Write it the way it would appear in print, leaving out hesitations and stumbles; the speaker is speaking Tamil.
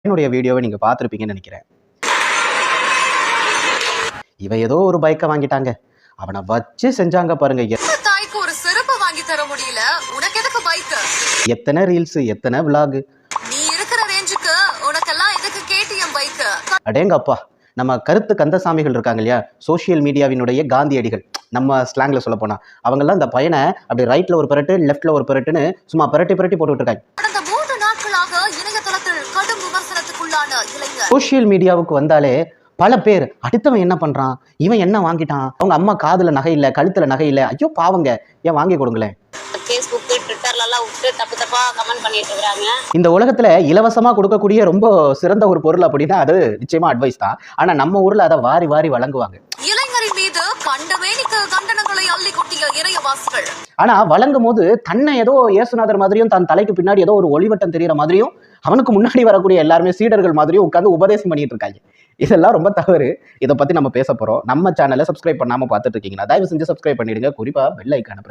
என்னுடைய வீடியோவை நீங்க பார்த்திருப்பீங்கன்னு நினைக்கிறேன். இவ ஏதோ ஒரு பைக்கை வாங்கிட்டாங்க, அவனை வச்சு செஞ்சாங்க பாருங்க. தாய்க்கு ஒரு செருப்பு வாங்கி தர முடியல, உனக்கு எதுக்கு பைக்? எத்தனை ரீல்ஸ், எத்தனை விளாக். நீ இருக்கிற ரேஞ்சுக்கு உனக்கெல்லாம் எதுக்கு கேடிஎம் பைக்? அடேங்கப்பா, நம்ம கருத்து கந்தசாமிகள் இருக்காங்க இல்லையா, சோசியல் மீடியாவினுடைய காந்தியடிகள், நம்ம ஸ்லாங்ல சொல்ல போனா அவங்கெல்லாம் இந்த பையனை அப்படி ரைட்ல ஒரு பரட்டு லெஃப்ட்ல ஒரு பரட்டுன்னு சும்மா பரட்டி போட்டுட்டு இருக்காங்க. கடந்த 3 நாட்களாக இணையதளத்தில் கடும் விமர்சனத்துக்குள்ளான இளைஞர். சோசியல் மீடியாவுக்கு வந்தாலே பல பேர் அடுத்தவன் என்ன பண்றான், இவன் என்ன வாங்கிட்டான், அவங்க அம்மா காதுல நகை இல்ல, கழுத்துல நகை இல்ல, ஐயோ பாவங்க, ஏன் வாங்கி கொடுங்களேன். Facebook, Twitterல எல்லாம் விட்டு தப்பா கமெண்ட் பண்ணிட்டு இருக்காங்க. இந்த உலகத்துல இலவசமா கொடுக்கக்கூடிய ரொம்ப சிறந்த ஒரு பொருள் அப்படின்னா அது நிச்சயமா அட்வைஸ் தான். ஆனா நம்ம ஊர்ல அதை வாரி வழங்குவாங்க. இளைஞரின் மீது கண்டமேனிக்கு தண்டனைகளை அள்ளி கொட்டிய இணையவாசிகள். ஆனா வழங்கும் போது தன்னை ஏதோ இயேசுநாதர் மாதிரியும் தன் தலைக்கு பின்னாடி ஏதோ ஒரு ஒளிவட்டம் தெரியற மாதிரியும் அவனுக்கு முன்னாடி வரக்கூடிய எல்லாருமே சீடர்கள் மாதிரியும் உட்கார்ந்து உபதேசம் பண்ணிட்டு இருக்காங்க. இதெல்லாம் ரொம்ப தவறு. இதை பத்தி நம்ம பேச போறோம். நம்ம சேனலை சப்ஸ்கிரைப் பண்ணாம பார்த்துட்டு இருக்கீங்கன்னா தயவு செஞ்சு சப்ஸ்கிரைப் பண்ணிடுங்க. குறிப்பா பெல் ஐகானை